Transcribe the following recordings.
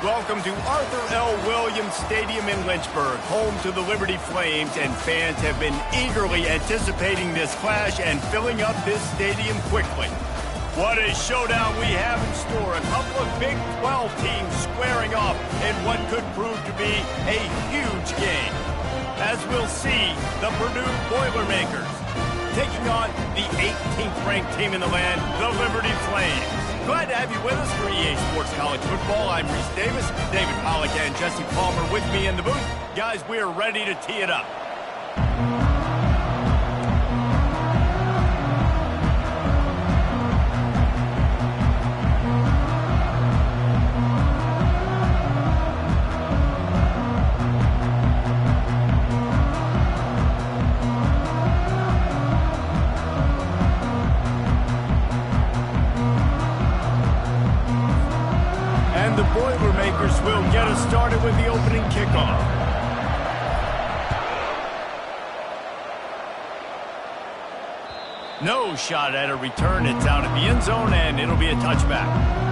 Welcome to Arthur L. Williams Stadium in Lynchburg, home to the Liberty Flames, and fans have been eagerly anticipating this clash and filling up this stadium quickly. What a showdown we have in store. A couple of Big 12 teams squaring off in what could prove to be a huge game. As we'll see, the Purdue Boilermakers taking on the 18th ranked team in the land, the Liberty Flames. Glad to have you with us for EA Sports College Football. I'm Reese Davis, David Pollack and Jesse Palmer with me in the booth. Guys, we are ready to tee it up. The Boilermakers will get us started with the opening kickoff. No shot at a return. It's out of the end zone, and it'll be a touchback.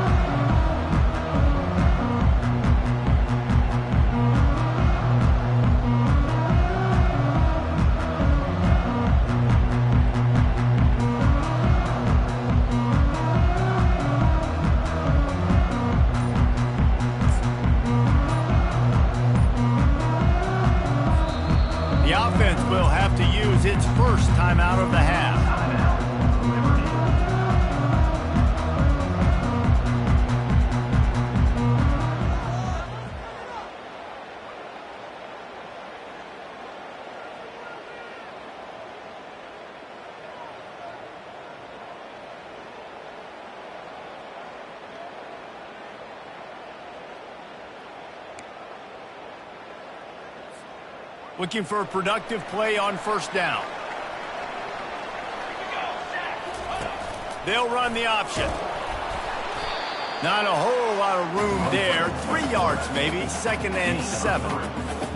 The offense will have to use its first timeout of the half. Looking for a productive play on first down. They'll run the option. Not a whole lot of room there. 3 yards maybe, 2nd and 7.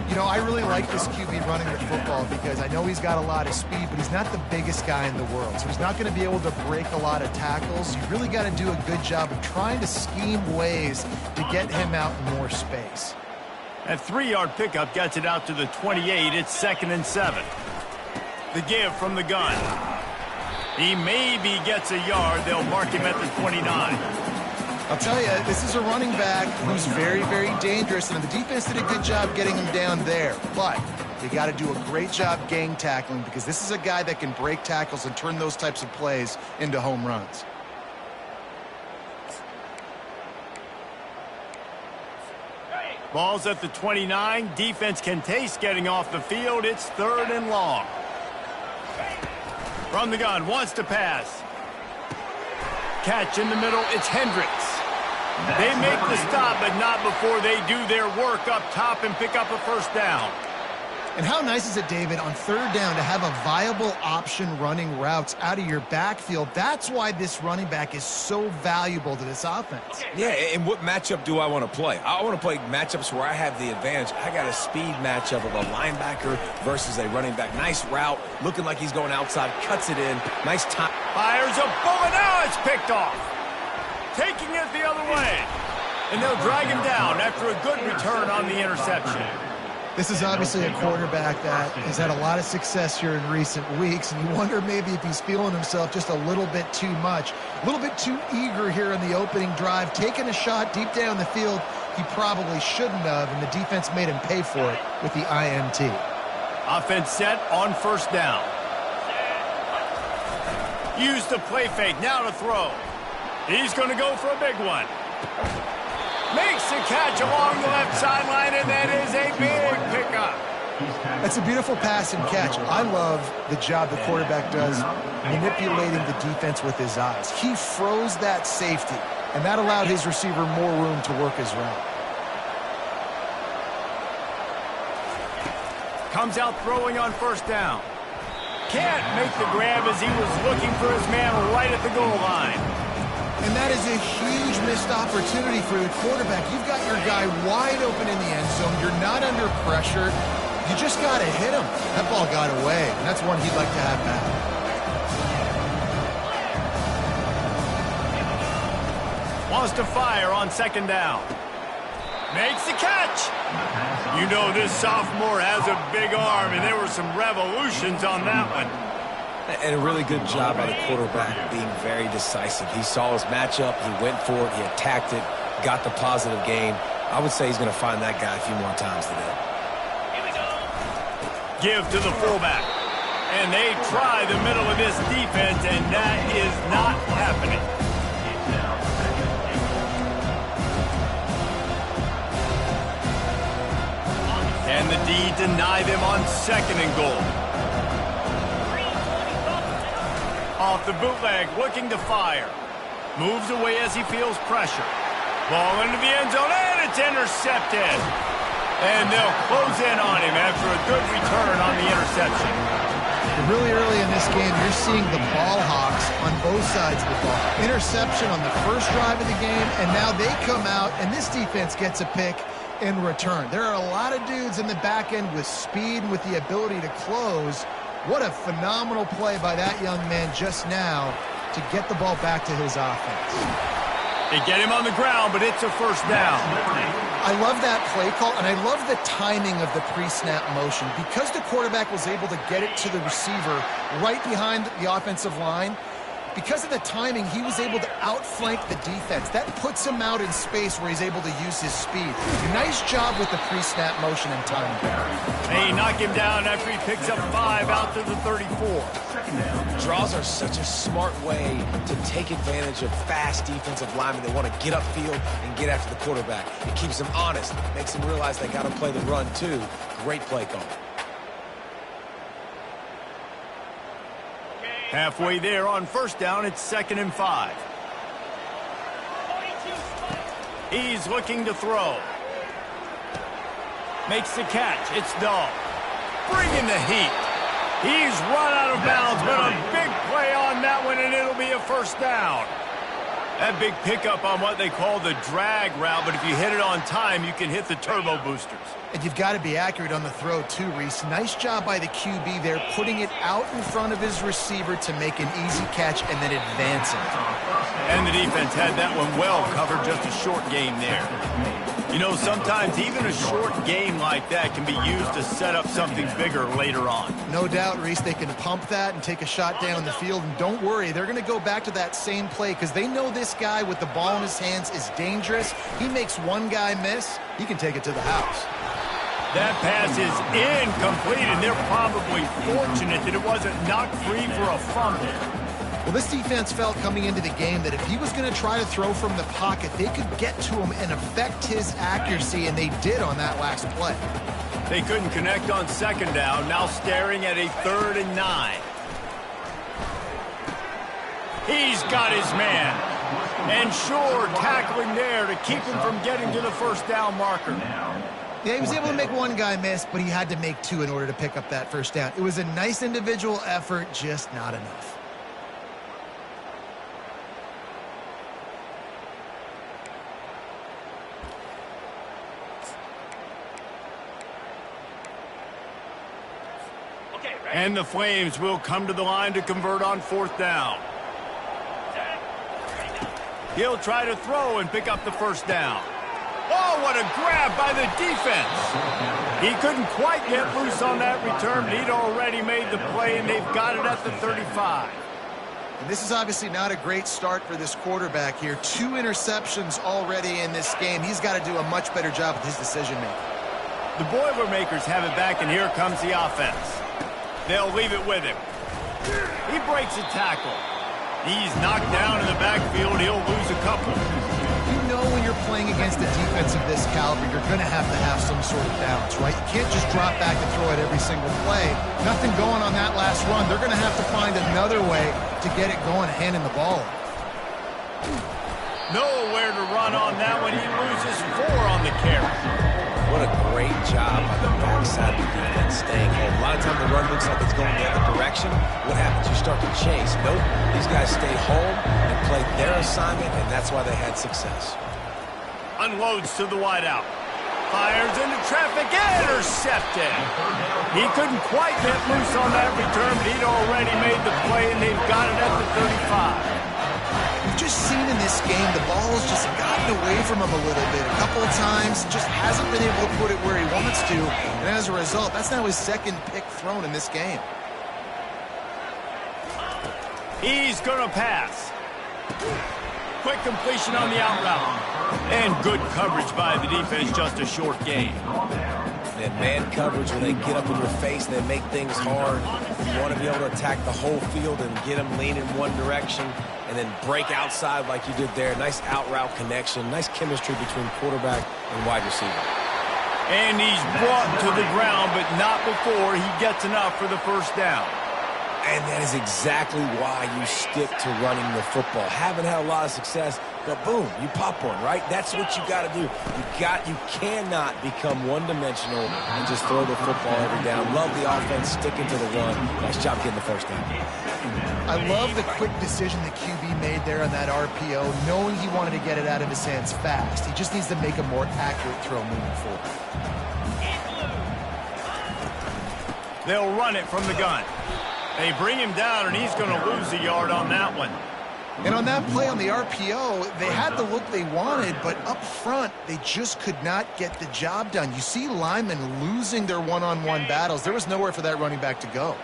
You know, I really like this QB running the football because I know he's got a lot of speed, but he's not the biggest guy in the world. So he's not going to be able to break a lot of tackles. You really got to do a good job of trying to scheme ways to get him out in more space. That 3-yard pickup gets it out to the 28. It's 2nd and 7. The give from the gun. He maybe gets a yard. They'll mark him at the 29. I'll tell you, this is a running back who's very, very dangerous, and the defense did a good job getting him down there. But you got to do a great job gang tackling because this is a guy that can break tackles and turn those types of plays into home runs. Ball's at the 29. Defense can taste getting off the field. It's 3rd and long. From the gun, wants to pass. Catch in the middle, it's Hendricks. They make the stop, but not before they do their work up top and pick up a first down. And how nice is it, David, on 3rd down to have a viable option running routes out of your backfield? That's why this running back is so valuable to this offense. Yeah, and what matchup do I want to play? I want to play matchups where I have the advantage. I got a speed matchup of a linebacker versus a running back. Nice route, looking like he's going outside, cuts it in. Nice time. Fires a bullet, now it's picked off. Taking it the other way. And they'll drag him down after a good return on the interception. This is obviously a quarterback that has had a lot of success here in recent weeks, and you wonder maybe if he's feeling himself just a little bit too much, a little bit too eager here in the opening drive, taking a shot deep down the field he probably shouldn't have, and the defense made him pay for it with the INT. Offense set on first down. Use the play fake, now to throw. He's going to go for a big one. Makes the catch along the left sideline, and that is a big pickup. That's a beautiful pass and catch. I love the job the quarterback does manipulating the defense with his eyes. He froze that safety, and that allowed his receiver more room to work his route. Comes out throwing on first down. Can't make the grab as he was looking for his man right at the goal line. And that is a huge missed opportunity for the quarterback. You've got your guy wide open in the end zone. You're not under pressure. You just got to hit him. That ball got away, and that's one he'd like to have back. Wants to fire on 2nd down. Makes the catch. You know this sophomore has a big arm, and there were some revolutions on that one. And a really good job by the quarterback being very decisive. He saw his matchup, he went for it, he attacked it, got the positive gain. I would say he's going to find that guy a few more times today. Give to the fullback. And they try the middle of this defense, and that is not happening. And the D deny them on 2nd and goal. Off the bootleg, looking to fire. Moves away as he feels pressure. Ball into the end zone, and it's intercepted. And they'll close in on him after a good return on the interception. Really early in this game, you're seeing the ball hawks on both sides of the ball. Interception on the first drive of the game, and now they come out, and this defense gets a pick in return. There are a lot of dudes in the back end with speed and with the ability to close. What a phenomenal play by that young man just now to get the ball back to his offense. They get him on the ground, but it's a first down. I love that play call, and I love the timing of the pre-snap motion. Because the quarterback was able to get it to the receiver right behind the offensive line, because of the timing, he was able to outflank the defense. That puts him out in space where he's able to use his speed. Nice job with the pre-snap motion and timing. They knock him down after he picks up 5 out to the 34. Draws are such a smart way to take advantage of fast defensive linemen. They want to get upfield and get after the quarterback. It keeps them honest, makes them realize they got to play the run too. Great play call. Halfway there on first down, it's 2nd and 5. He's looking to throw. Makes the catch. It's Dahl. Bringing the heat. He's run out of bounds, but a big play on that one, and it'll be a first down. That big pickup on what they call the drag route, but if you hit it on time, you can hit the turbo boosters. And you've got to be accurate on the throw too, Reese. Nice job by the QB there, putting it out in front of his receiver to make an easy catch and then advance it. And the defense had that one well covered, just a short game there. You know, sometimes even a short game like that can be used to set up something bigger later on. No doubt, Reese, they can pump that and take a shot down the field. And don't worry, they're going to go back to that same play because they know this guy with the ball in his hands is dangerous. He makes one guy miss, he can take it to the house. That pass is incomplete, and they're probably fortunate that it wasn't knocked free for a fumble. Well, this defense felt coming into the game that if he was going to try to throw from the pocket, they could get to him and affect his accuracy, and they did on that last play. They couldn't connect on 2nd down, now staring at a 3rd and 9. He's got his man. And Shore tackling there to keep him from getting to the first down marker. Yeah, he was able to make one guy miss, but he had to make 2 in order to pick up that first down. It was a nice individual effort, just not enough. And the Flames will come to the line to convert on 4th down. He'll try to throw and pick up the first down. Oh, what a grab by the defense. He couldn't quite get loose on that return, but he'd already made the play, and they've got it at the 35. And this is obviously not a great start for this quarterback here. 2 interceptions already in this game. He's got to do a much better job with his decision-making. The Boilermakers have it back, and here comes the offense. They'll leave it with him. He breaks a tackle. He's knocked down in the backfield. He'll lose a couple. You know when you're playing against a defense of this caliber, you're going to have some sort of balance, right? You can't just drop back and throw it every single play. Nothing going on that last run. They're going to have to find another way to get it going, handing the ball. Nowhere to run on that one. He loses 4 on the carry. What a great job on the backside of the defense staying home. A lot of times the run looks like it's going the other direction. What happens? You start to chase. Nope. These guys stayed home and played their assignment, and that's why they had success. Unloads to the wideout. Fires into traffic. Intercepted. He couldn't quite get loose on that return, but he'd already made the play, and they've got it at the 35. we've just seen in this game the ball has just gotten away from him a little bit. A couple of times, just hasn't been able to put it where he wants to. And as a result, that's now his second pick thrown in this game. He's going to pass. Quick completion on the out route. And good coverage by the defense, just a short gain. And man coverage, when they get up in your face, they make things hard. You want to be able to attack the whole field and get them lean in one direction and then break outside like you did there. Nice out route connection, nice chemistry between quarterback and wide receiver. And he's brought to the ground, but not before he gets enough for the first down. And that is exactly why you stick to running the football. Haven't had a lot of success, but boom, you pop one, right? That's what you got to do. You cannot become one-dimensional and just throw the football every down. Love the offense, sticking to the run. Nice job getting the first down. I love the quick decision the QB made there on that RPO, knowing he wanted to get it out of his hands fast. He just needs to make a more accurate throw moving forward. They'll run it from the gun. They bring him down, and he's going to lose a yard on that one. And on that play on the RPO, they had the look they wanted, but up front, they just could not get the job done. You see linemen losing their one-on-one battles. There was nowhere for that running back to go.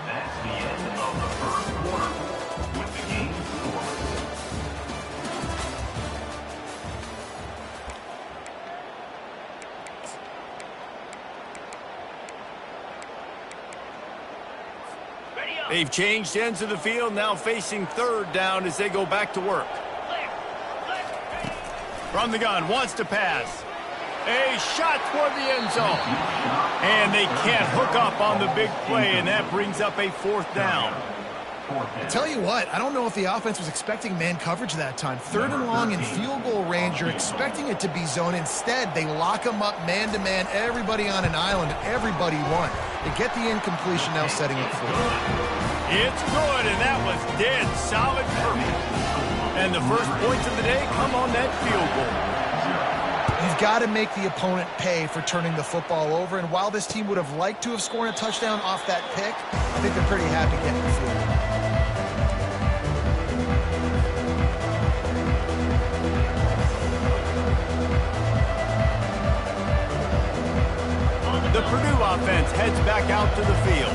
That's the end of the first quarter with the game score. They've changed ends of the field, now facing third down as they go back to work. From the gun, wants to pass. A shot toward the end zone. And they can't hook up on the big play, and that brings up a fourth down. Tell you what, I don't know if the offense was expecting man coverage that time. Third and long in field goal range, you're expecting it to be zone. Instead, they lock them up man-to-man, everybody on an island, and everybody won. They get the incompletion, now setting up for it. It's good, and that was dead solid perfect. And the first points of the day come on that field goal. You've got to make the opponent pay for turning the football over, and while this team would have liked to have scored a touchdown off that pick, I think they're pretty happy getting the field goal. The Purdue offense heads back out to the field.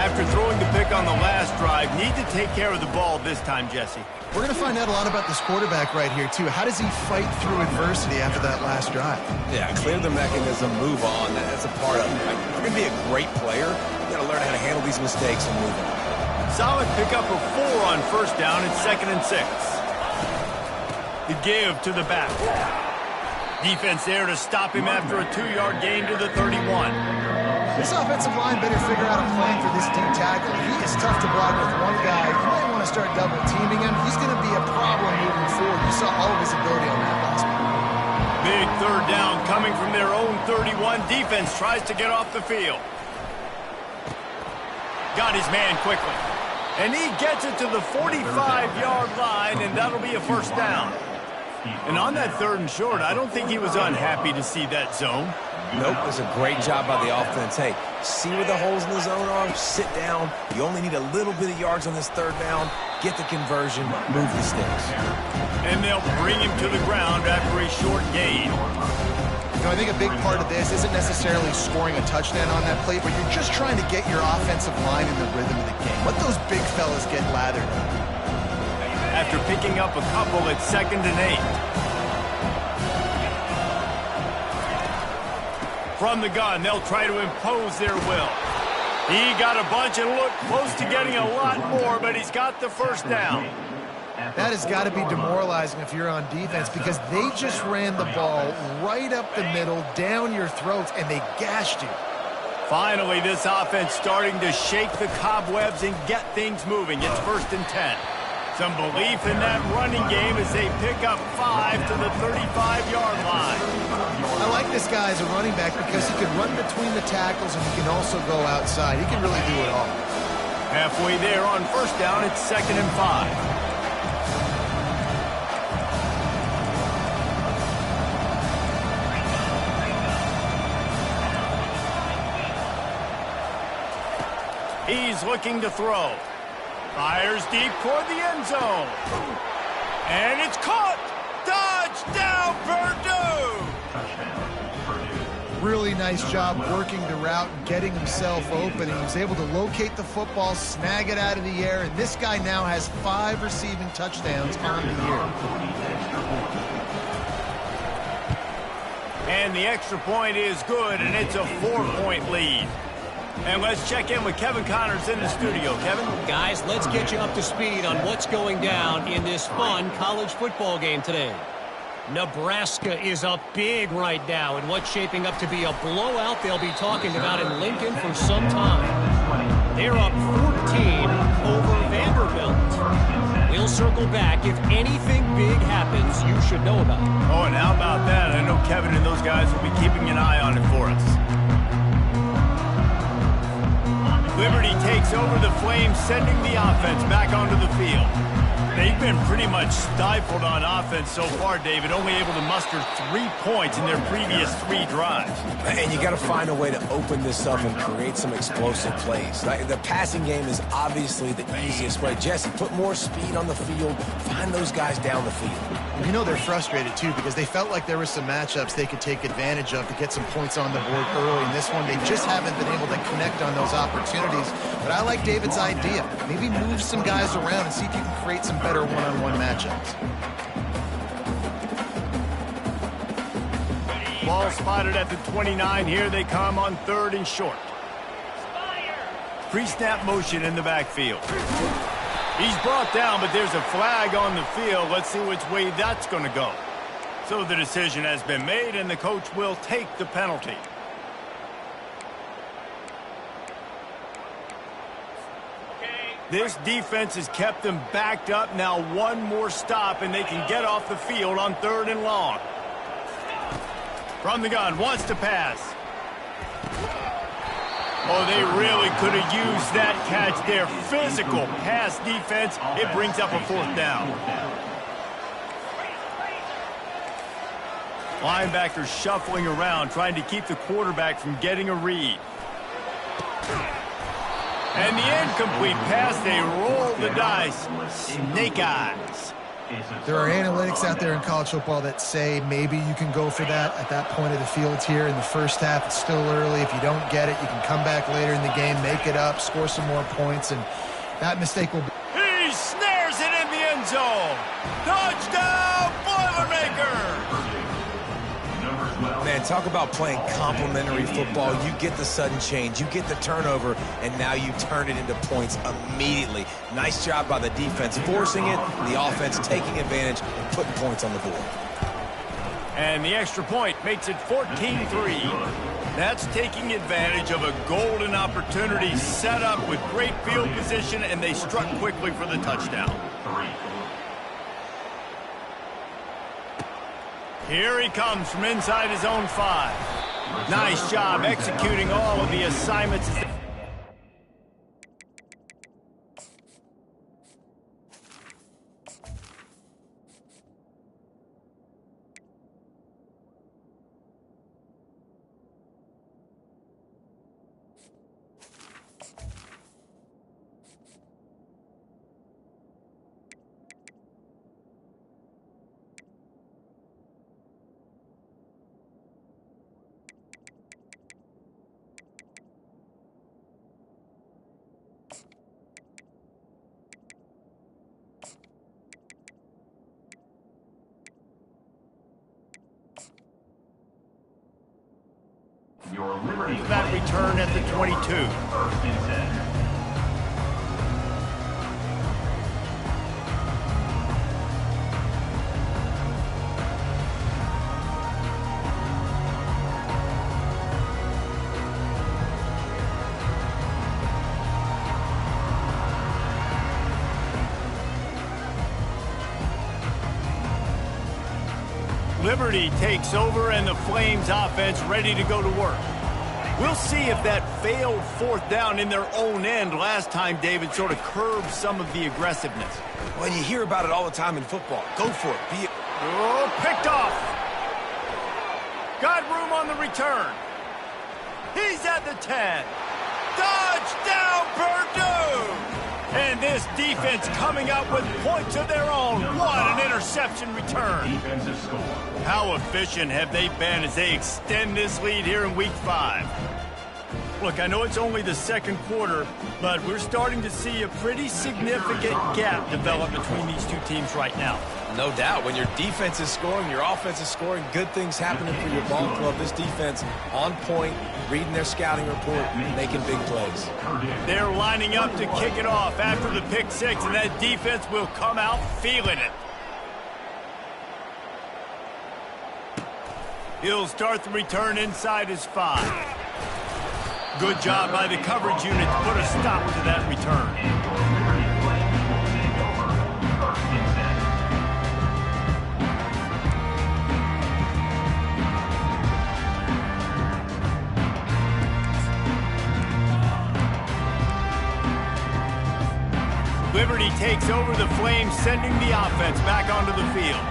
After throwing the pick on the last drive, need to take care of the ball this time, Jesse. We're going to find out a lot about this quarterback right here, too. How does he fight through adversity after that last drive? Yeah, clear the mechanism, move on. That's a part of it. If you're going to be a great player, you got to learn how to handle these mistakes and move on. Solid pickup of 4 on first down. It's 2nd and 6. The give to the back. Defense there to stop him after a 2-yard gain to the 31. This offensive line better figure out a plan for this deep tackle. He is tough to block with one guy. You might want to start double-teaming him. He's going to be a problem moving forward. You saw all of his ability on that last one. Big third down coming from their own 31. Defense tries to get off the field. Got his man quickly. And he gets it to the 45-yard line, and that'll be a first down. And on that 3rd and short, I don't think he was unhappy to see that zone. Nope, it was a great job by the offense. Hey, see where the holes in the zone are, sit down. You only need a little bit of yards on this 3rd down. Get the conversion, move the sticks. And they'll bring him to the ground after a short gain. You know, I think a big part of this isn't necessarily scoring a touchdown on that play, but you're just trying to get your offensive line in the rhythm of the game. Let those big fellas get lathered up. After picking up a couple, it's 2nd and 8. From the gun, they'll try to impose their will. He got a bunch and looked close to getting a lot more, but he's got the first down. That has got to be demoralizing if you're on defense, because they just ran the ball right up the middle, down your throats, and they gashed you. Finally, this offense starting to shake the cobwebs and get things moving. It's 1st and 10. Some belief in that running game as they pick up 5 to the 35-yard line. I like this guy as a running back because he can run between the tackles and he can also go outside. He can really do it all. Halfway there on first down, it's 2nd and 5. He's looking to throw. Fires deep toward the end zone. And it's caught. Touchdown, Purdue! Really nice job working the route and getting himself open. He was able to locate the football, snag it out of the air, and this guy now has 5 receiving touchdowns on the year. And the extra point is good, and it's a 4-point lead. And let's check in with Kevin Connors in the studio. Kevin? Guys, let's get you up to speed on what's going down in this fun college football game today. Nebraska is up big right now in what's shaping up to be a blowout they'll be talking about in Lincoln for some time. They're up 14 over Vanderbilt. We'll circle back. If anything big happens, you should know about it. Oh, and how about that? I know Kevin and those guys will be keeping an eye on it for us. Liberty takes over the Flames, sending the offense back onto the field. They've been pretty much stifled on offense so far, David, only able to muster 3 points in their previous 3 drives. And you got to find a way to open this up and create some explosive plays. The passing game is obviously the easiest way. Jesse, put more speed on the field. Find those guys down the field. You know they're frustrated, too, because they felt like there were some matchups they could take advantage of to get some points on the board early. In this one, they just haven't been able to connect on those opportunities. But I like David's idea. Maybe move some guys around and see if you can create some better one-on-one matchups. Ball spotted at the 29. Here they come on 3rd and short. Pre-snap motion in the backfield. He's brought down, but there's a flag on the field. Let's see which way that's going to go. So the decision has been made, and the coach will take the penalty. This defense has kept them backed up. Now one more stop, and they can get off the field on 3rd and long. From the gun, wants to pass. Oh, they really could have used that catch there. Physical pass defense. It brings up a 4th down. Linebackers shuffling around, trying to keep the quarterback from getting a read. And the incomplete pass, they roll the dice. Snake eyes. There are analytics out there in college football that say maybe you can go for that at that point of the field here in the first half. It's still early. If you don't get it, you can come back later in the game, make it up, score some more points, and that mistake will be... He snares it in the end zone. Touchdown, Boilermaker! Man, talk about playing complementary football. You get the sudden change, you get the turnover, and now you turn it into points immediately. Nice job by the defense forcing it, the offense taking advantage and putting points on the board. And the extra point makes it 14-3. That's taking advantage of a golden opportunity set up with great field position, and they struck quickly for the touchdown. Here he comes from inside his own 5. Nice job executing all of the assignments. Your Liberty That return at the 22. 1st and 10. Liberty takes over, and the Flames offense ready to go to work. We'll see if that failed 4th down in their own end last time, David, sort of curbed some of the aggressiveness. Well, you hear about it all the time in football. Go for it. Be it. Oh, picked off. Got room on the return. He's at the 10. Touchdown, Purdue! And this defense coming up with points of their own. What an interception return. Defensive score. How efficient have they been as they extend this lead here in Week 5? Look, I know it's only the second quarter, but we're starting to see a pretty significant gap develop between these two teams right now. No doubt. When your defense is scoring, your offense is scoring, good things happening for your ball club. This defense on point, reading their scouting report, making big plays. They're lining up to kick it off after the pick six, and that defense will come out feeling it. He'll start the return inside his 5. Good job by the coverage unit to put a stop to that return. Liberty takes over the Flames, sending the offense back onto the field.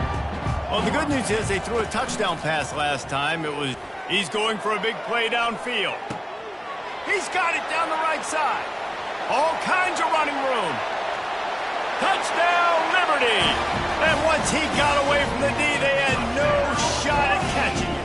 Well, the good news is they threw a touchdown pass last time. He's going for a big play downfield. He's got it down the right side. All kinds of running room. Touchdown, Liberty! And once he got away from the D, they had no shot at catching it.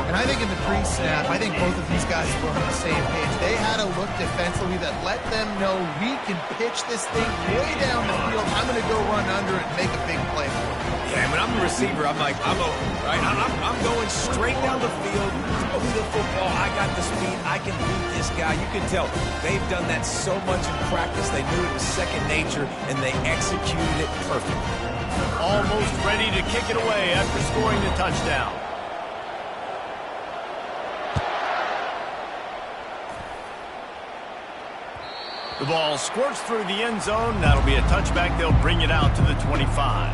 And I think in the pre-snap, I think both of these guys were on the same page. They had a look defensively that let them know we can pitch this thing way down the field. I'm going to go run under it and make a big play for it. Yeah, when I'm the receiver, I'm like, I'm open, right? I'm going straight down the field, throw me the football. I got the speed. I can beat this guy. You can tell they've done that so much in practice. They knew it was second nature, and they executed it perfectly. Almost ready to kick it away after scoring the touchdown. The ball squirts through the end zone. That'll be a touchback. They'll bring it out to the 25.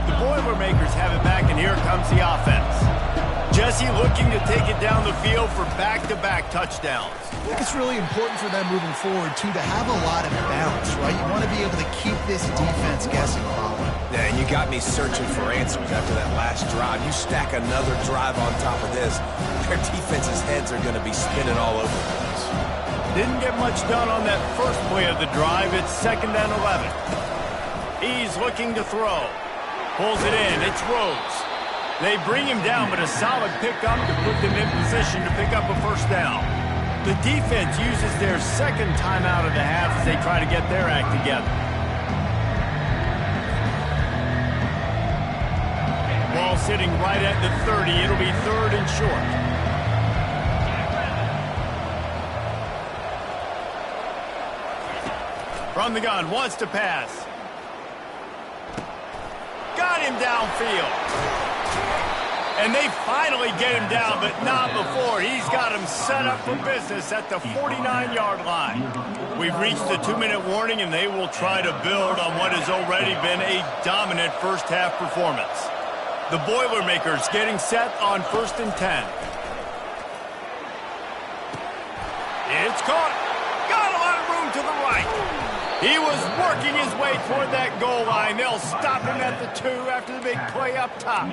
The Boilermakers have it back, and here comes the offense. Jesse looking to take it down the field for back-to-back touchdowns. I think it's really important for them moving forward, too, to have a lot of balance, right? You want to be able to keep this defense guessing, Colin. Yeah, and you got me searching for answers after that last drive. You stack another drive on top of this, their defense's heads are going to be spinning all over the place. Didn't get much done on that first play of the drive. It's 2nd and 11. He's looking to throw. Pulls it in. It's Rhodes. They bring him down, but a solid pickup to put them in position to pick up a first down. The defense uses their second timeout of the half as they try to get their act together. Ball sitting right at the 30. It'll be 3rd and short. From the gun, wants to pass. Got him downfield. And they finally get him down, but not before. He's got him set up for business at the 49-yard line. We've reached the 2-minute warning, and they will try to build on what has already been a dominant first-half performance. The Boilermakers getting set on 1st and 10. It's caught. Got a lot of room to the right. He was working his way toward that goal line. They'll stop him at the 2 after the big play up top.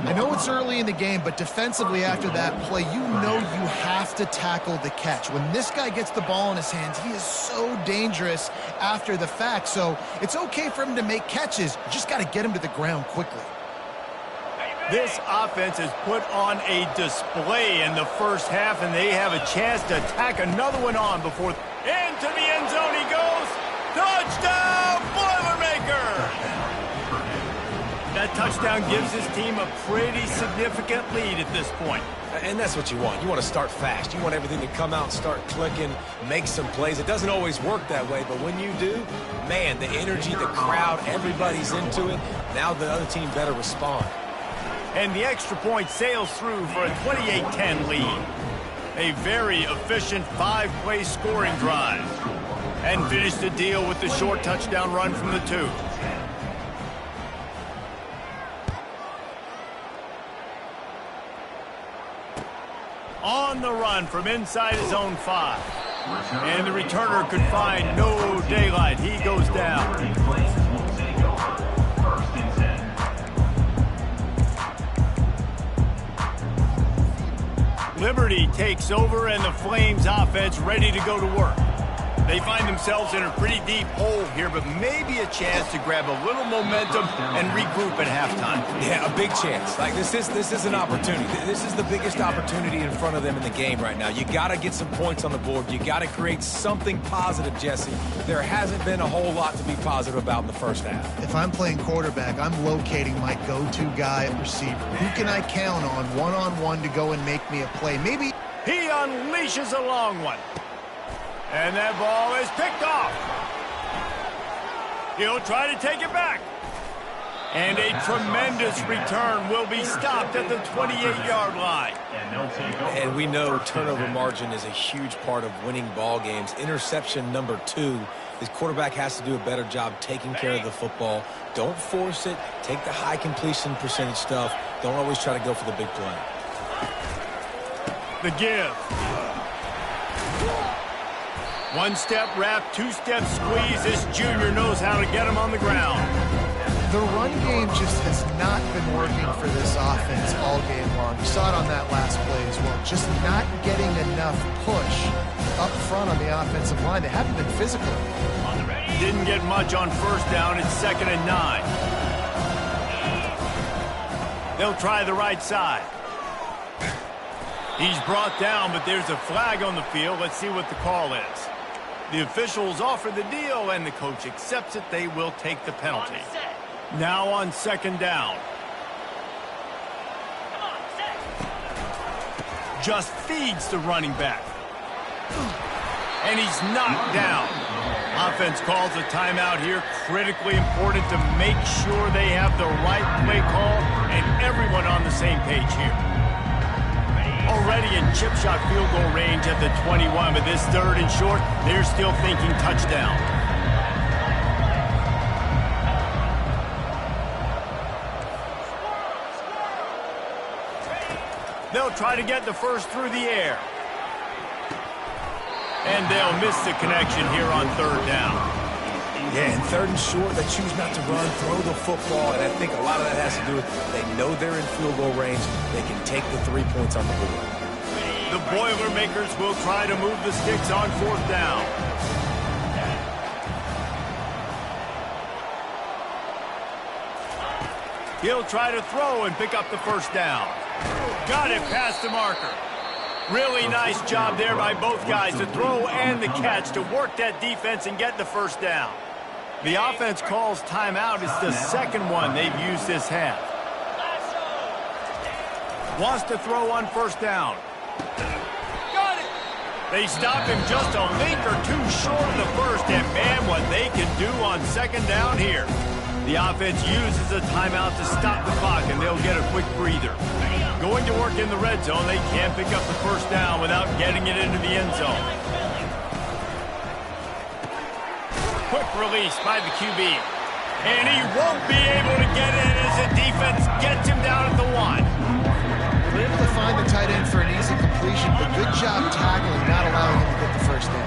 I know it's early in the game, but defensively after that play, you know you have to tackle the catch. When this guy gets the ball in his hands, he is so dangerous after the fact. So it's okay for him to make catches. You just got to get him to the ground quickly. This offense has put on a display in the first half, and they have a chance to tack another one on before into the end zone he goes. Touchdown, Boilermaker! That touchdown gives his team a pretty significant lead at this point. And that's what you want. You want to start fast. You want everything to come out, start clicking, make some plays. It doesn't always work that way, but when you do, man, the energy, the crowd, everybody's into it. Now the other team better respond. And the extra point sails through for a 28-10 lead. A very efficient 5-play scoring drive. And finished the deal with the short touchdown run from the 2. On the run from inside his own 5. And the returner could find no daylight. He goes down. Liberty takes over and the Flames offense ready to go to work. They find themselves in a pretty deep hole here, but maybe a chance to grab a little momentum and regroup at halftime. Yeah, a big chance. Like this is an opportunity. This is the biggest opportunity in front of them in the game right now. You got to get some points on the board. You got to create something positive, Jesse. There hasn't been a whole lot to be positive about in the first half. If I'm playing quarterback, I'm locating my go-to guy at receiver. Who can I count on one-on-one to go and make me a play? Maybe he unleashes a long one. And that ball is picked off. He'll try to take it back. And a tremendous return will be stopped at the 28-yard line. And we know turnover margin is a huge part of winning ball games. Interception number 2. His quarterback has to do a better job taking care of the football. Don't force it. Take the high completion percentage stuff. Don't always try to go for the big play. The give. One-step wrap, two-step squeeze. This junior knows how to get him on the ground. The run game just has not been working for this offense all game long. You saw it on that last play as well. Just not getting enough push up front on the offensive line. They haven't been physical. Didn't get much on first down. It's 2nd and 9. They'll try the right side. He's brought down, but there's a flag on the field. Let's see what the call is. The officials offer the deal, and the coach accepts it. They will take the penalty. Now on 2nd down. Just feeds the running back. And he's knocked down. Offense calls a timeout here. Critically important to make sure they have the right play call and everyone on the same page here. Already in chip shot field goal range at the 21, but this 3rd and short, they're still thinking touchdown. They'll try to get the first through the air. And they'll miss the connection here on 3rd down. Yeah, and 3rd and short, they choose not to run, throw the football, and I think a lot of that has to do with they know they're in field goal range. They can take the 3 points on the board. The Boilermakers will try to move the sticks on 4th down. He'll try to throw and pick up the 1st down. Got it past the marker. Really nice job there by both guys to throw and the catch to work that defense and get the 1st down. The offense calls timeout. It's the 2nd one they've used this half. Wants to throw on 1st down. Got it. They stopped him just a link or 2 short of the 1st, and man, what they can do on 2nd down here. The offense uses a timeout to stop the clock, and they'll get a quick breather. Going to work in the red zone, they can't pick up the 1st down without getting it into the end zone. Quick release by the QB. And he won't be able to get it as the defense gets him down at the 1. They're able to find the tight end for an easy completion, but good job tackling, not allowing him to get the 1st down.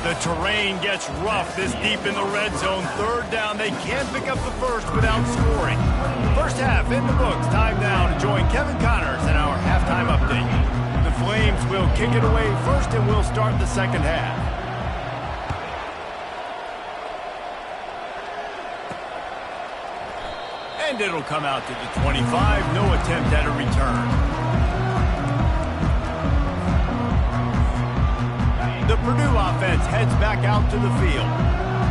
The terrain gets rough this deep in the red zone. 3rd down, they can't pick up the 1st without scoring. First half in the books. Time now to join Kevin Connors in our halftime update. The Flames will kick it away first, and we'll start the 2nd half. And it'll come out to the 25. No attempt at a return. The Purdue offense heads back out to the field.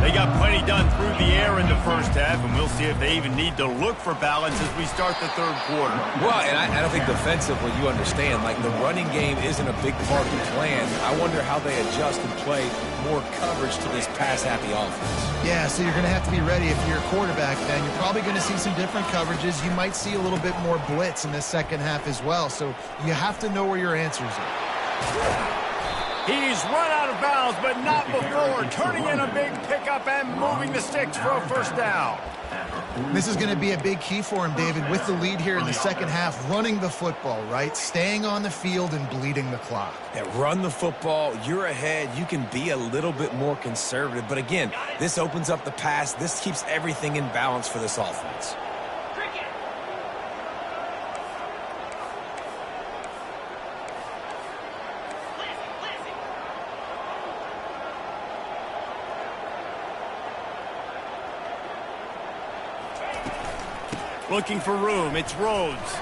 They got plenty done through the air in the first half, and we'll see if they even need to look for balance as we start the 3rd quarter. Well, and I don't think defensively, you understand, like the running game isn't a big part of the plan. I wonder how they adjust and play more coverage to this pass-happy offense. Yeah, so you're going to have to be ready if you're a quarterback, then. You're probably going to see some different coverages. You might see a little bit more blitz in the 2nd half as well, so you have to know where your answers are. He's run out of bounds, but not before. Turning in a big pickup and moving the sticks for a 1st down. This is going to be a big key for him, David, with the lead here in the 2nd half, running the football, right? Staying on the field and bleeding the clock. Yeah, run the football. You're ahead. You can be a little bit more conservative. But again, this opens up the pass. This keeps everything in balance for this offense. Looking for room. It's Rhodes.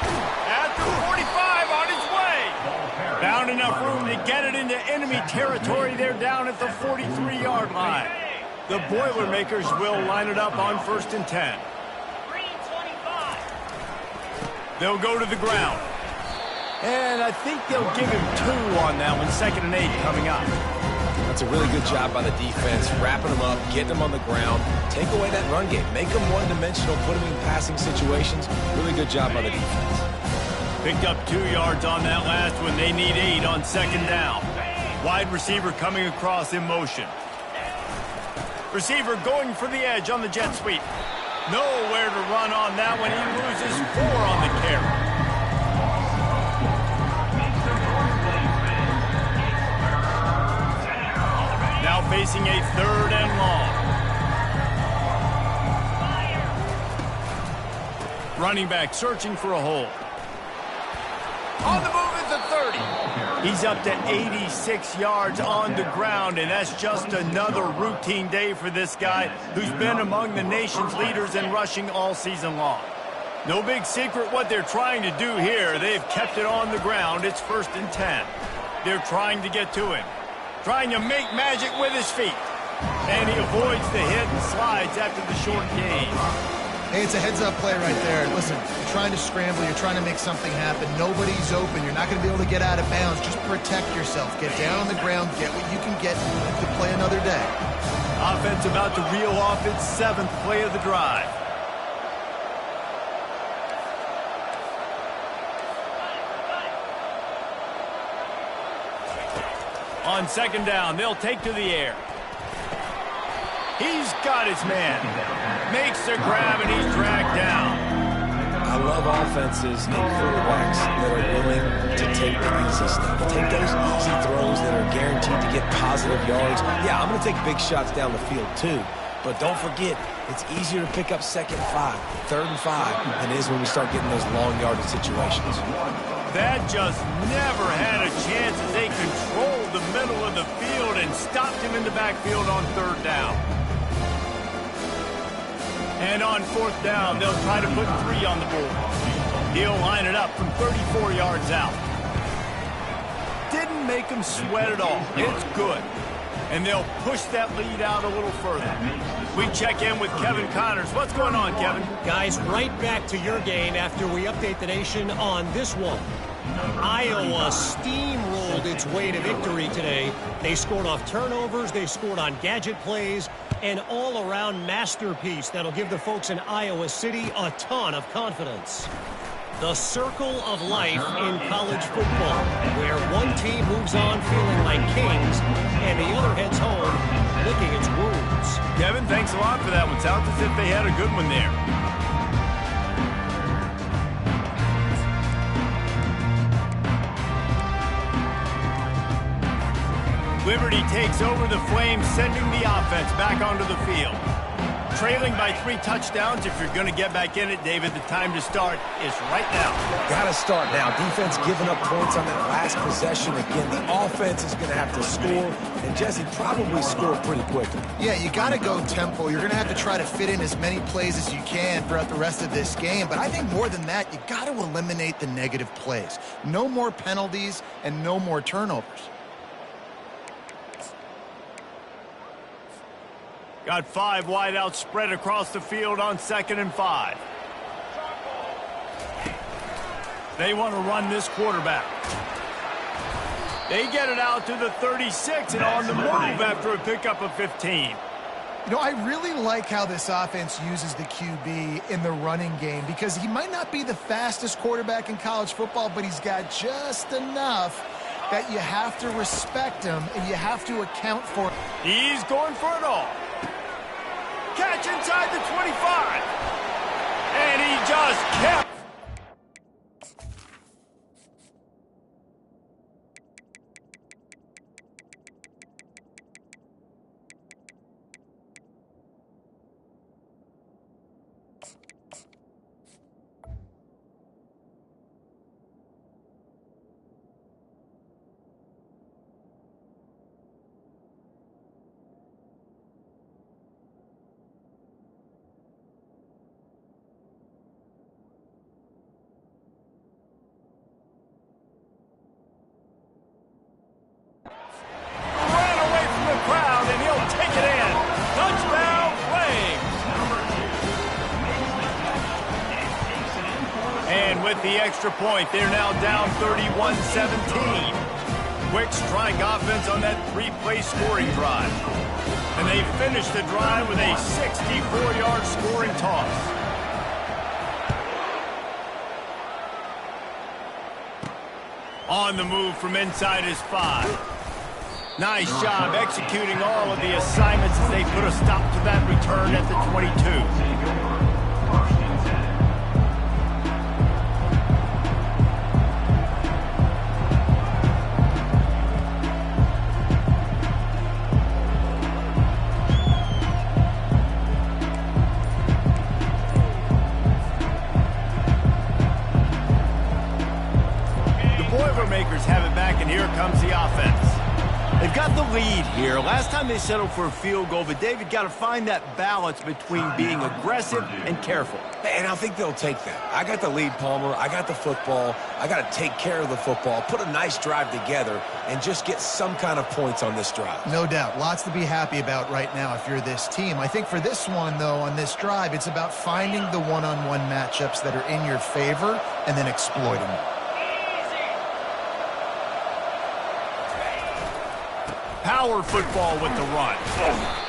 At the 45 on his way. Found enough room to get it into enemy territory. They're down at the 43-yard line. The Boilermakers will line it up on 1st and 10. They'll go to the ground. And I think they'll give him 2 on that one. 2nd and 8 coming up. That's a really good job by the defense, wrapping them up, getting them on the ground, take away that run game, make them one-dimensional, put them in passing situations. Really good job by the defense. Picked up 2 yards on that last one. They need 8 on 2nd down. Wide receiver coming across in motion. Receiver going for the edge on the jet sweep. Nowhere to run on that one. He loses 4 on the carry. Now facing a 3rd and long. Running back searching for a hole. On the move at the 30. He's up to 86 yards on the ground, and that's just another routine day for this guy who's been among the nation's leaders in rushing all season long. No big secret what they're trying to do here. They've kept it on the ground. It's 1st and 10. They're trying to get to him. Trying to make magic with his feet. And he avoids the hit and slides after the short gain. Hey, it's a heads-up play right there. Listen, you're trying to scramble. You're trying to make something happen. Nobody's open. You're not going to be able to get out of bounds. Just protect yourself. Get down on the ground. Get what you can get to play another day. Offense about to reel off its 7th play of the drive. On 2nd down, they'll take to the air. He's got his man. Makes the grab, and he's dragged down. I love offenses and quarterbacks that are willing to take the easy stuff. Take those easy throws that are guaranteed to get positive yards. Yeah, I'm going to take big shots down the field too. But don't forget, it's easier to pick up 2nd and 5, 3rd and 5 than it is when we start getting those long yardage situations. That just never had a chance as they controlled the middle of the field and stopped him in the backfield on 3rd down. And on 4th down, they'll try to put 3 on the board. He'll line it up from 34 yards out. Didn't make him sweat at all. It's good. And they'll push that lead out a little further. We check in with Kevin Connors. What's going on, Kevin? Guys, right back to your game after we update the nation on this one. Iowa steamrolled its way to victory today. They scored off turnovers, they scored on gadget plays, an all-around masterpiece that'll give the folks in Iowa City a ton of confidence. The circle of life in college football, where one team moves on feeling like kings and the other heads home licking its wounds. Kevin, thanks a lot for that one. Sounds as if they had a good one there. Liberty takes over the Flames, sending the offense back onto the field. Trailing by 3 touchdowns. If you're going to get back in it, David, the time to start is right now. Got to start now. Defense giving up points on that last possession. Again, the offense is going to have to score, and Jesse probably scored pretty quickly. Yeah, you got to go tempo. You're going to have to try to fit in as many plays as you can throughout the rest of this game. But I think more than that, you got to eliminate the negative plays. No more penalties and no more turnovers. Got 5 wideouts spread across the field on 2nd and 5. They want to run this quarterback. They get it out to the 36 and on the move after a pickup of 15. You know, I really like how this offense uses the QB in the running game because he might not be the fastest quarterback in college football, but he's got just enough that you have to respect him and you have to account for it. He's going for it all. Catch inside the 25. And he just kept. the extra point. They're now down 31-17. Quick strike offense on that three-play scoring drive. And they finished the drive with a 64-yard scoring toss. On the move from inside his 5. Nice job executing all of the assignments as they put a stop to that return at the 22. Boilermakers have it back, and here comes the offense. They've got the lead here. Last time they settled for a field goal, but David got to find that balance between being aggressive and careful. And I think they'll take that. I got the lead, Palmer. I got the football. I got to take care of the football, put a nice drive together, and just get some kind of points on this drive. No doubt. Lots to be happy about right now if you're this team. I think for this one, though, on this drive, it's about finding the one-on-one matchups that are in your favor and then exploiting them. Power football with the run.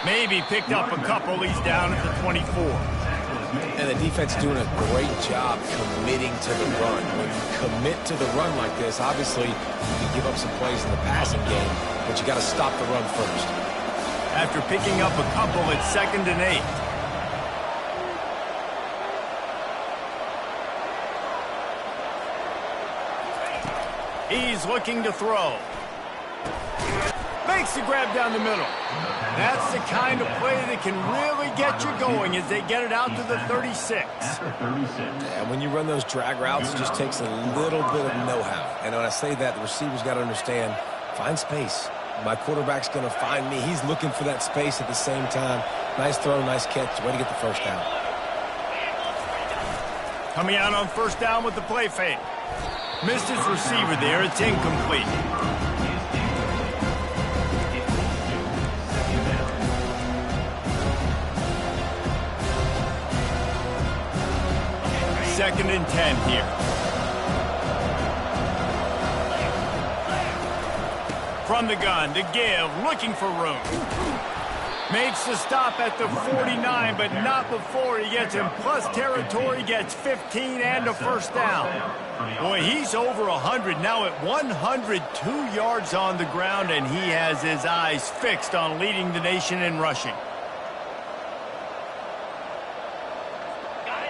Maybe picked up a couple. He's down at the 24. And the defense doing a great job committing to the run. When you commit to the run like this, obviously you can give up some plays in the passing game, but you got to stop the run first. After picking up a couple, it's 2nd and 8. He's looking to throw. Makes the grab down the middle. That's the kind of play that can really get you going as they get it out to the 36. And when you run those drag routes, it just takes a little bit of know-how. And when I say that, the receiver's got to understand, find space. My quarterback's going to find me. He's looking for that space at the same time. Nice throw, nice catch. Way to get the first down. Coming out on first down with the play fake. Missed his receiver there. It's incomplete. Second and 10 here. From the gun to give, looking for room. Makes the stop at the 49, but not before he gets in plus territory, gets 15 and a first down. Boy, he's over 100 now at 102 yards on the ground, and he has his eyes fixed on leading the nation in rushing.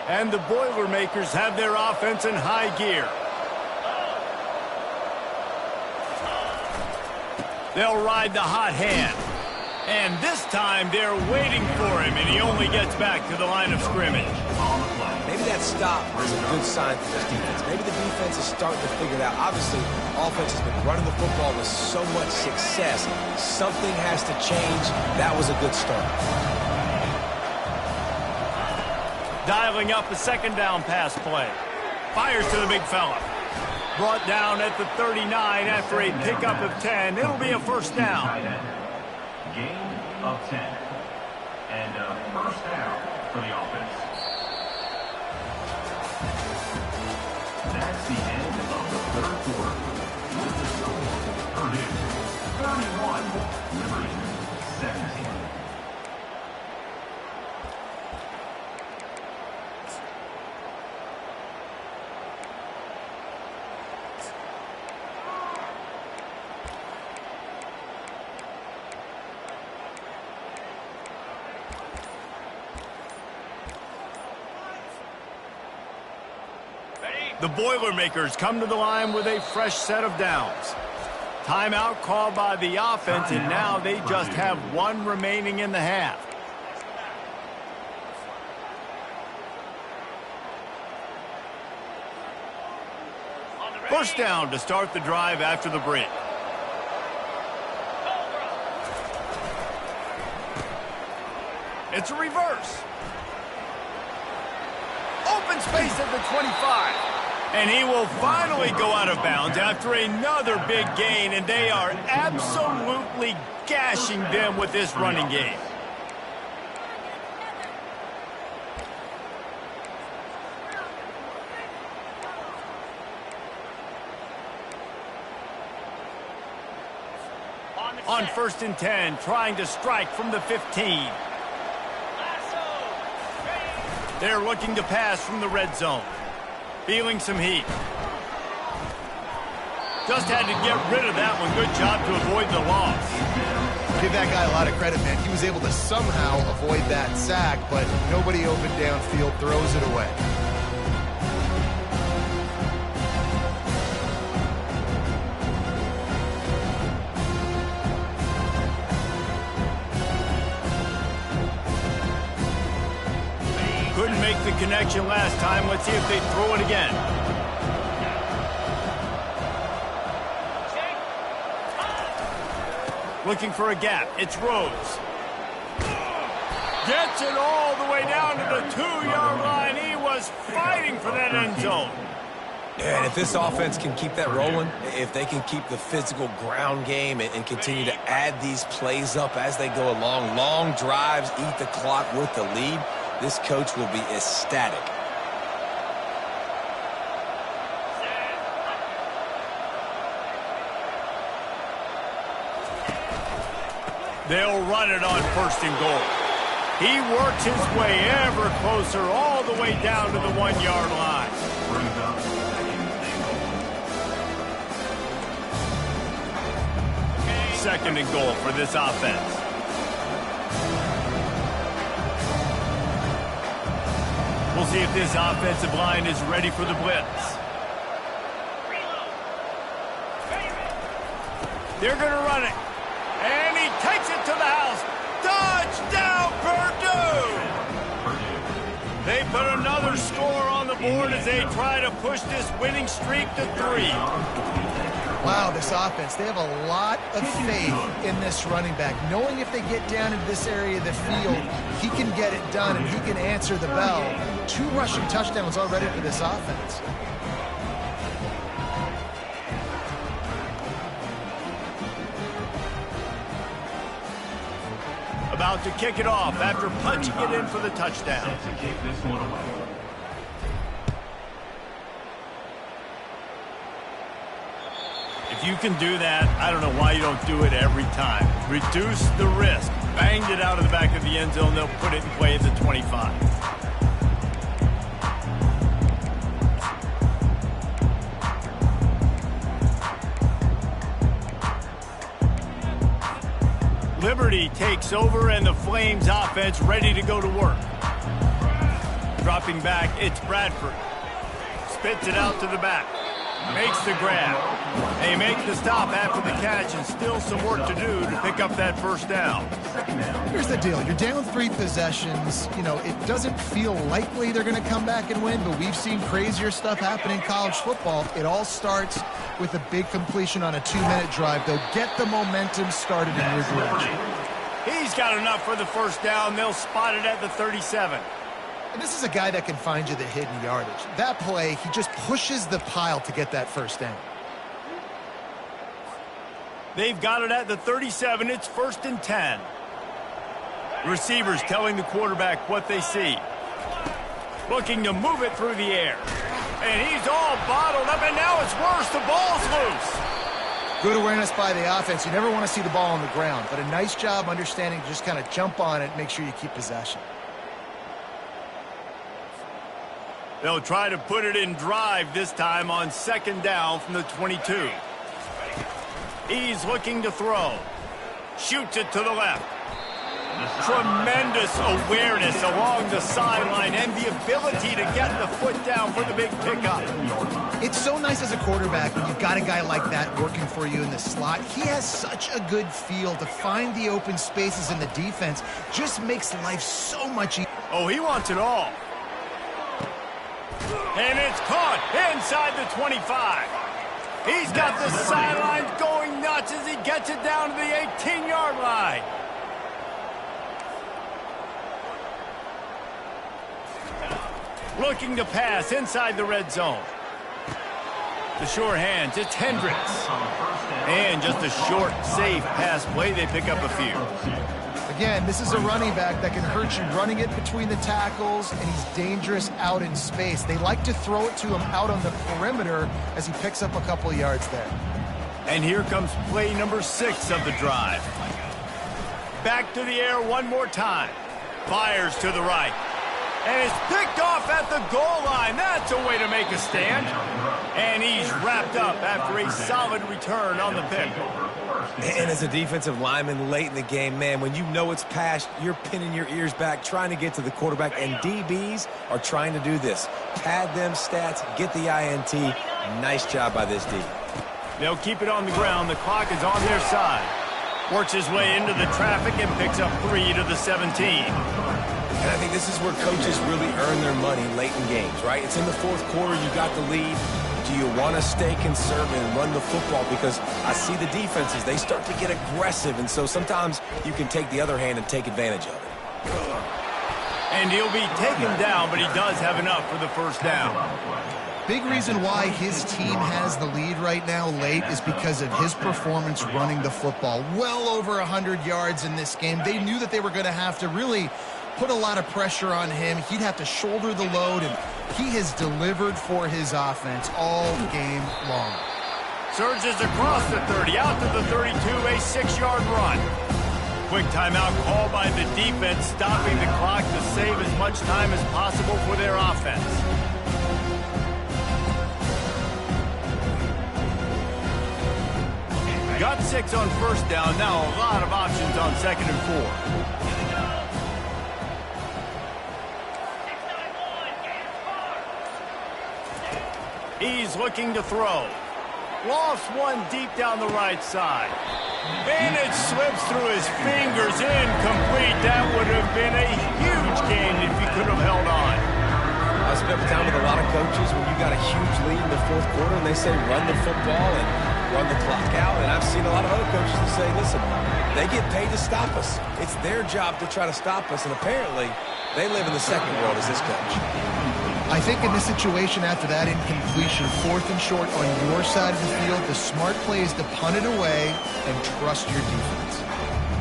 And the Boilermakers have their offense in high gear. They'll ride the hot hand. And this time they're waiting for him, and he only gets back to the line of scrimmage. Maybe that stop is a good sign for this defense. Maybe the defense is starting to figure it out. Obviously, offense has been running the football with so much success. Something has to change. That was a good start. Dialing up a second down pass play. Fires to the big fella. Brought down at the 39 after a pickup of 10. It'll be a first down. Gain of 10. And a first down for the offense. That's the end of the third quarter. With the score, Purdue 31, Liberty 17. The Boilermakers come to the line with a fresh set of downs. Timeout called by the offense, and now they just have one remaining in the half. First down to start the drive after the break. It's a reverse. Open space at the 25. And he will finally go out of bounds after another big gain, and they are absolutely gashing them with this running game. on 1st and 10, trying to strike from the 15. They're looking to pass from the red zone. Feeling some heat. Just had to get rid of that one. Good job to avoid the loss. Give that guy a lot of credit, man. He was able to somehow avoid that sack, but nobody open downfield, throws it away. Couldn't make the connection last time. Let's see if they throw it again. Looking for a gap. It's Rhodes. Gets it all the way down to the 2-yard line. He was fighting for that end zone. Yeah, and if this offense can keep that rolling, if they can keep the physical ground game and continue to add these plays up as they go along, long drives, eat the clock with the lead, this coach will be ecstatic. They'll run it on 1st and goal. He works his way ever closer all the way down to the 1-yard line. Second and goal for this offense. We'll see if this offensive line is ready for the blitz. They're going to run it. And he takes it to the house. Touchdown, Purdue! They put another score on the board as they try to push this winning streak to 3. Wow, this offense, they have a lot of faith in this running back. Knowing if they get down into this area of the field, he can get it done and he can answer the bell. 2 rushing touchdowns already for this offense. About to kick it off after punching it in for the touchdown. To kick this one away. If you can do that, I don't know why you don't do it every time. Reduce the risk. Banged it out of the back of the end zone. They'll put it in play at the 25. Liberty takes over, and the Flames offense ready to go to work. Dropping back, it's Bradford. Spits it out to the back. Makes the grab. They make the stop after the catch, and still some work to do to pick up that first down. Here's the deal. You're down 3 possessions. You know, it doesn't feel likely they're going to come back and win, but we've seen crazier stuff happen in college football. It all starts with a big completion on a 2-minute drive. They'll get the momentum started in your direction. He's got enough for the first down. They'll spot it at the 37. And this is a guy that can find you the hidden yardage. That play, he just pushes the pile to get that first down. They've got it at the 37. It's 1st and 10. Receivers telling the quarterback what they see. Looking to move it through the air. And he's all bottled up, and now it's worse. The ball's loose. Good awareness by the offense. You never want to see the ball on the ground, but a nice job understanding to just kind of jump on it and make sure you keep possession. They'll try to put it in drive this time on 2nd down from the 22. He's looking to throw. Shoots it to the left. Tremendous awareness along the sideline and the ability to get the foot down for the big pickup. It's so nice as a quarterback when you've got a guy like that working for you in the slot. He has such a good feel to find the open spaces in the defense. Just makes life so much easier. Oh, he wants it all. And it's caught inside the 25. He's got the sidelines going nuts as he gets it down to the 18-yard line. Looking to pass inside the red zone. The short hands, it's Hendricks. And just a short, safe pass play. They pick up a few. Again, this is a running back that can hurt you running it between the tackles, and he's dangerous out in space. They like to throw it to him out on the perimeter as he picks up a couple of yards there. And here comes play number 6 of the drive. Back to the air one more time. Fires to the right. And it's picked off at the goal line. That's a way to make a stand. And he's wrapped up after a solid return on the pick. And as a defensive lineman late in the game, man, when you know it's passed, you're pinning your ears back, trying to get to the quarterback, and DBs are trying to do this. Pad them stats, get the INT. Nice job by this D. They'll keep it on the ground. The clock is on their side. Works his way into the traffic and picks up 3 to the 17. And I think this is where coaches really earn their money late in games, right? It's in the fourth quarter. You got the lead. Do you want to stay conservative and run the football? Because I see the defenses, they start to get aggressive, and so sometimes you can take the other hand and take advantage of it. And he'll be taken down, but he does have enough for the first down. Big reason why his team has the lead right now late is because of his performance running the football. Well over 100 yards in this game. They knew that they were going to have to really put a lot of pressure on him. He'd have to shoulder the load, and he has delivered for his offense all game long. Surges across the 30, out to the 32, a 6-yard run. Quick timeout called by the defense, stopping the clock to save as much time as possible for their offense. Got 6 on first down, now a lot of options on 2nd and 4. He's looking to throw. Lost one deep down the right side. And it slips through his fingers, incomplete. That would have been a huge gain if he could have held on. I spent time with a lot of coaches when you got a huge lead in the fourth quarter and they say run the football and run the clock out. And I've seen a lot of other coaches that say, listen, they get paid to stop us. It's their job to try to stop us. And apparently they live in the second world as this coach. I think in this situation after that incompletion, 4th and short on your side of the field, the smart play is to punt it away and trust your defense.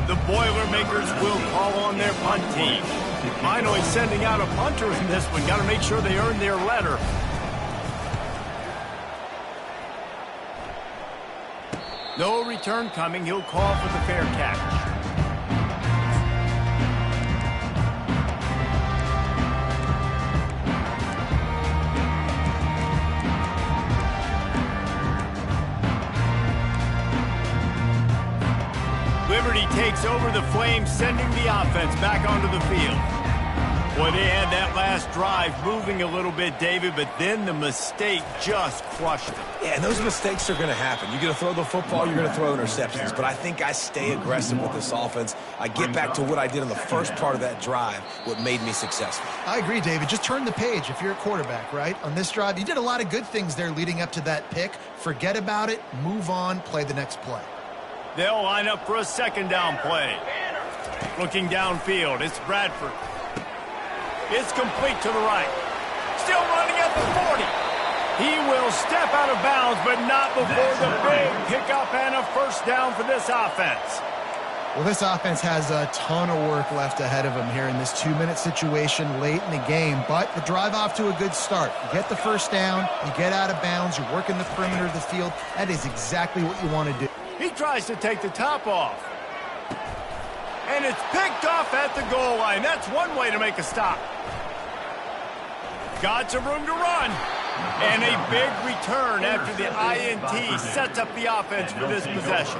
The Boilermakers will call on their punt team. Finally sending out a punter in this one. Got to make sure they earn their letter. No return coming. He'll call for the fair catch. Liberty takes over the Flames, sending the offense back onto the field. Boy, they had that last drive moving a little bit, David, but then the mistake just crushed it. Yeah, and those mistakes are going to happen. You're going to throw the football, you're going to throw interceptions, but I think I stay aggressive with this offense. I get back to what I did in the first part of that drive, what made me successful. I agree, David. Just turn the page if you're a quarterback, right? On this drive, you did a lot of good things there leading up to that pick. Forget about it, move on, play the next play. They'll line up for a 2nd down play. Looking downfield, it's Bradford. It's complete to the right. Still running at the 40. He will step out of bounds, but not before the big pickup and a first down for this offense. Well, this offense has a ton of work left ahead of them here in this 2-minute situation late in the game, but the drive off to a good start. You get the first down, you get out of bounds, you're working the perimeter of the field. That is exactly what you want to do. He tries to take the top off. And it's picked off at the goal line. That's one way to make a stop. Got some room to run. And a big return after the INT sets up the offense for this possession.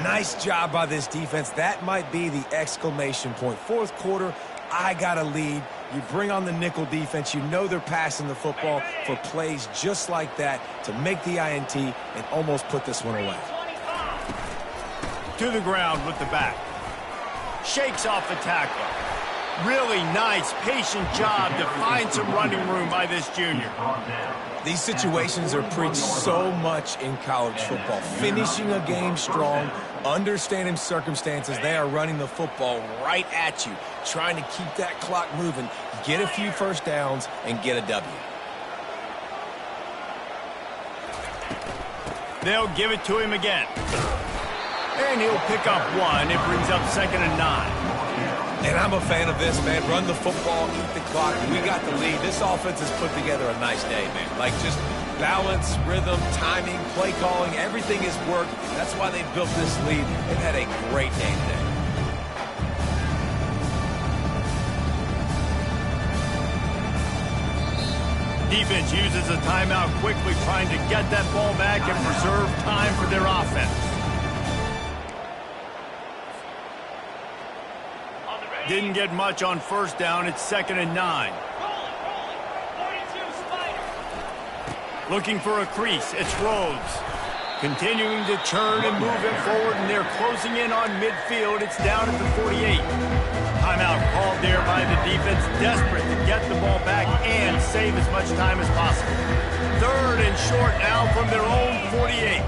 Nice job by this defense. That might be the exclamation point. Fourth quarter, I got a lead. You bring on the nickel defense. You know they're passing the football for plays just like that to make the INT and almost put this one away. To the ground with the back. Shakes off the tackle. Really nice, patient job to find some running room by this junior. These situations are preached so much in college football. Finishing a game strong, understanding circumstances. They are running the football right at you, trying to keep that clock moving, get a few first downs, and get a W. They'll give it to him again. And he'll pick up one. It brings up 2nd and 9. And I'm a fan of this, man. Run the football, eat the clock. We got the lead. This offense has put together a nice day, man. Like, just balance, rhythm, timing, play calling, everything has worked. That's why they built this lead. They've had a great day today. Defense uses a timeout quickly, trying to get that ball back and preserve time for their offense. Didn't get much on first down. It's 2nd and 9. Looking for a crease. It's Rhodes. Continuing to turn and move it forward, and they're closing in on midfield. It's down at the 48. Timeout called there by the defense, desperate to get the ball back and save as much time as possible. 3rd and short now from their own 48.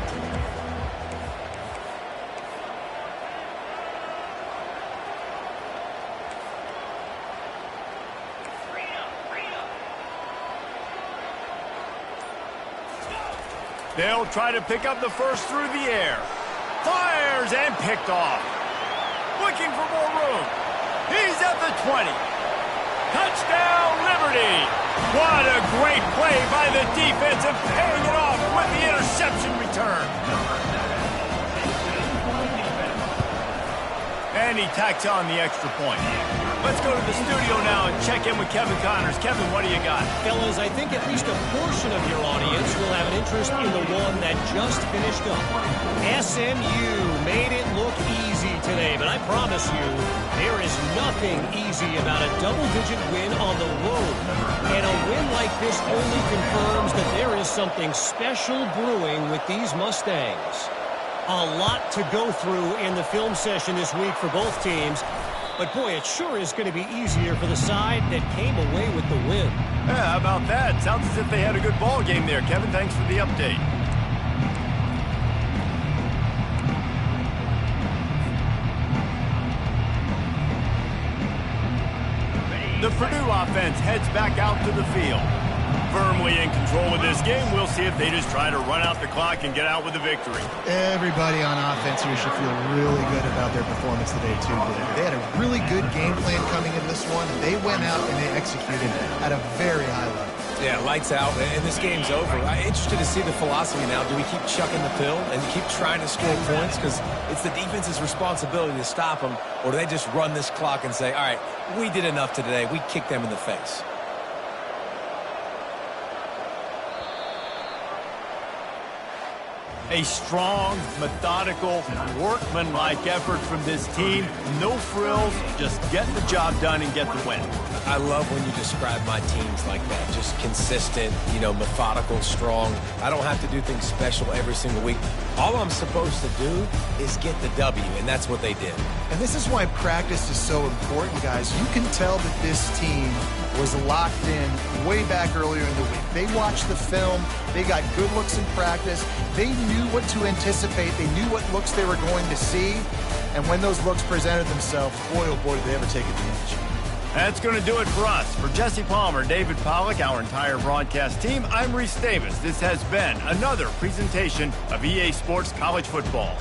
They'll try to pick up the first through the air. Fires and picked off. Looking for more room. He's at the 20. Touchdown, Liberty. What a great play by the defense and paying it off with the interception return. And he tacks on the extra point. Let's go to the studio now and check in with Kevin Connors. Kevin, what do you got? Fellas, I think at least a portion of your audience will have an interest in the one that just finished up. SMU made it look easy today, but I promise you, there is nothing easy about a double-digit win on the road. And a win like this only confirms that there is something special brewing with these Mustangs. A lot to go through in the film session this week for both teams. But, boy, it sure is going to be easier for the side that came away with the win. Yeah, how about that? Sounds as if they had a good ball game there. Kevin, thanks for the update. The Purdue offense heads back out to the field. Firmly in control of this game. We'll see if they just try to run out the clock and get out with a victory. Everybody on offense here should feel really good about their performance today, too. They had a really good game plan coming into this one. They went out and they executed at a very high level. Yeah, lights out, and this game's over. I'm interested to see the philosophy now. Do we keep chucking the pill and keep trying to score points? Because it's the defense's responsibility to stop them. Or do they just run this clock and say, all right, we did enough today. We kicked them in the face. A strong, methodical, workmanlike effort from this team. No frills, just get the job done and get the win. I love when you describe my teams like that. Just consistent, methodical, strong. I don't have to do things special every single week. All I'm supposed to do is get the W, and that's what they did. And this is why practice is so important, guys. You can tell that this team was locked in way back earlier in the week. They watched the film. They got good looks in practice. They knew what to anticipate. They knew what looks they were going to see. And when those looks presented themselves, boy, oh boy, did they ever take advantage. That's going to do it for us. For Jesse Palmer, David Pollack, our entire broadcast team, I'm Reese Davis. This has been another presentation of EA Sports College Football.